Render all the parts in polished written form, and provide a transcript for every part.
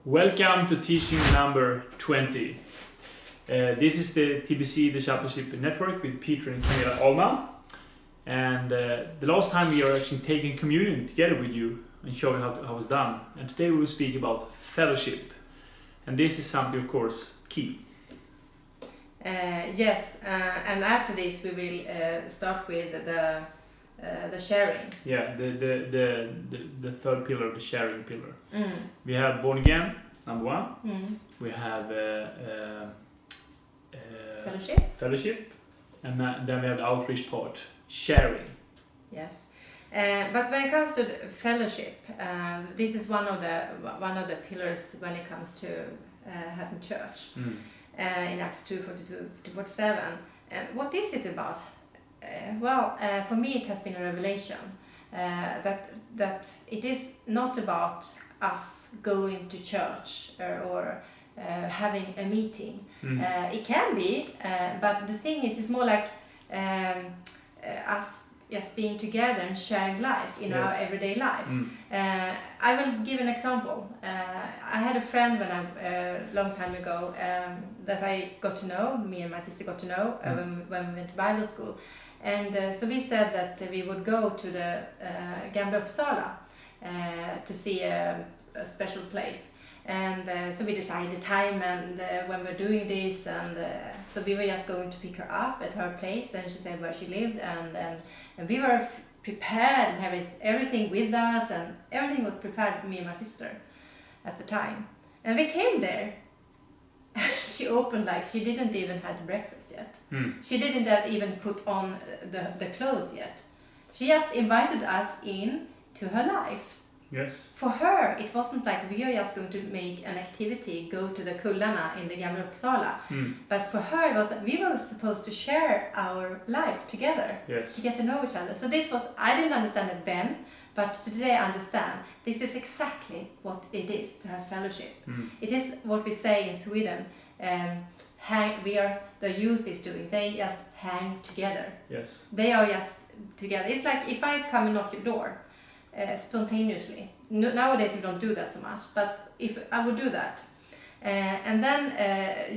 Welcome to teaching number 20. This is the TBC Discipleship Network with Peter and Camilla Allman. And the last time we are actually taking communion together with you and showing how it's done. And today we will speak about fellowship. And this is something, of course, key. Yes, and after this we will start with the sharing. Yeah, the third pillar, the sharing pillar. We have born again, number one. We have fellowship, and then we have the outreach part, sharing. Yes, but when it comes to the fellowship, this is one of the pillars when it comes to having church. In Acts 2:42-47. What is it about? For me it has been a revelation that it is not about us going to church or having a meeting. It can be, but the thing is, it's more like us just being together and sharing life in our everyday life. I will give an example. I had a friend when long time ago that I got to know, me and my sister got to know when we went to Bible school. And so we said that we would go to the Gamla Uppsala to see a special place. And so we decided the time and when we're doing this, and so we were just going to pick her up at her place, and she said where she lived, and we were prepared and having everything with us, and everything was prepared, me and my sister at the time. And we came there. She opened like she didn't even had breakfast yet. She didn't even put on the clothes yet. She just invited us in to her life. Yes. For her, it wasn't like we are just going to make an activity, go to the Kullarna in the Gamla Uppsala. But for her, it was we were supposed to share our life together, to get to know each other. So this was, I didn't understand it then, but today I understand. This is exactly what it is to have fellowship. It is what we say in Sweden, the youth is doing. They just hang together. Yes. They are just together. It's like if I come and knock your door, spontaneously. Nowadays we don't do that so much, but if I would do that, and then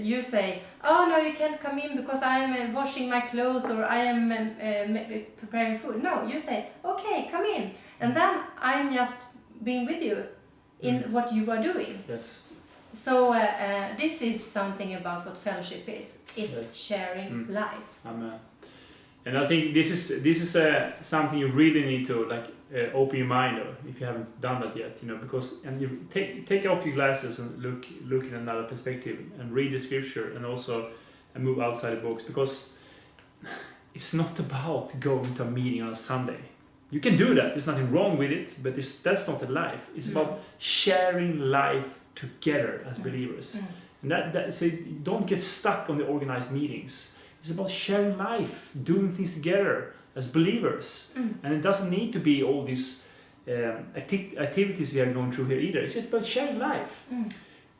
you say, oh no, you can't come in because I am washing my clothes or I am preparing food. No, you say, okay, come in, and then I'm just being with you in what you are doing. Yes. So this is something about what fellowship is. It's sharing life. Amen. And I think this is something you really need to open your mind if you haven't done that yet, because you take off your glasses and look in another perspective and read the scripture and also move outside the box, because it's not about going to a meeting on a Sunday. You can do that, there's nothing wrong with it, but that's not the life. It's about sharing life together as believers. And so don't get stuck on the organized meetings. It's about sharing life, doing things together as believers. And it doesn't need to be all these activities we are going through here either. It's just about sharing life.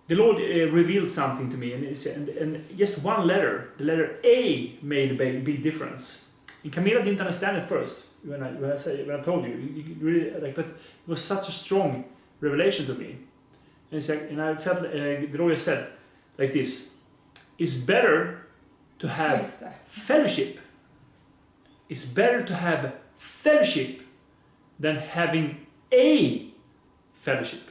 The Lord revealed something to me, and just one letter, the letter A, made a big difference. And Camilla didn't understand it first when I told you really, but it was such a strong revelation to me. And I felt the Lord said like this: it's better to have fellowship. It's better to have fellowship than having a fellowship.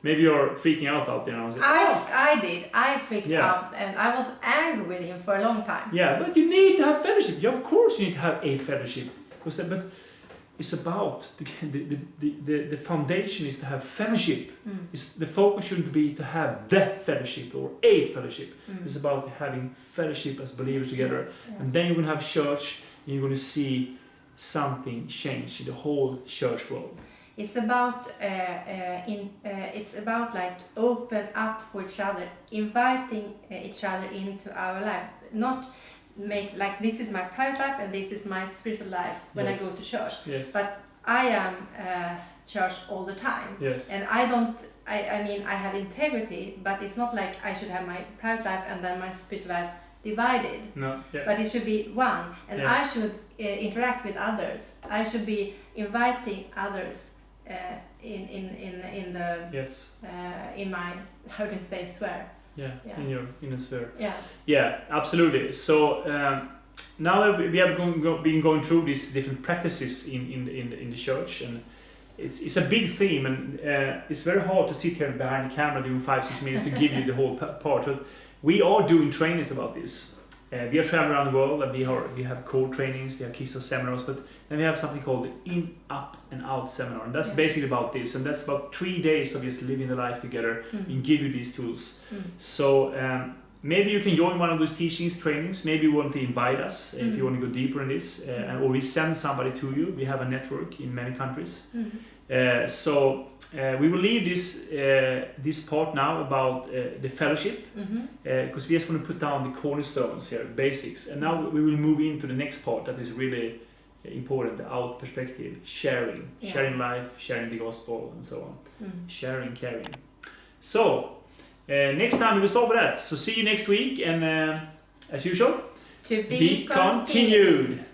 Maybe you're freaking out there now. I did. I freaked out, and I was angry with him for a long time. Yeah, but you need to have fellowship. Of course you need to have a fellowship. But it's about the foundation is to have fellowship. The focus shouldn't be to have the fellowship or a fellowship. It's about having fellowship as believers together. And then you're going to have church, and you're going to see something change in the whole church world. It's about like open up for each other, inviting each other into our lives. Not make like this is my private life and this is my spiritual life when I go to church. But I am church all the time. And I mean I have integrity, but it's not like I should have my private life and then my spiritual life divided. But it should be one, and I should interact with others. I should be inviting others in the yes. In my, how do you say, sphere. Yeah, in your sphere. Yeah. Yeah, absolutely. So now we have been going through these different practices in the church, and it's a big theme, and it's very hard to sit here behind the camera doing 5-6 minutes to give you the whole part. But we are doing trainings about this. We are traveling around the world, and we have core trainings, we have Kissa seminars, but then we have something called the In, Up and Out seminar, and that's basically about this, and that's about 3 days of just living the life together and give you these tools. So maybe you can join one of those teachings, trainings. Maybe you want to invite us if you want to go deeper in this, or we send somebody to you. We have a network in many countries. So we will leave this part now about the fellowship, because we just want to put down the cornerstones here, basics, and now we will move into the next part that is really important, the out perspective, sharing life, sharing the gospel, and so on, sharing, caring. So next time we will start with that. So see you next week, and as usual, to be continued.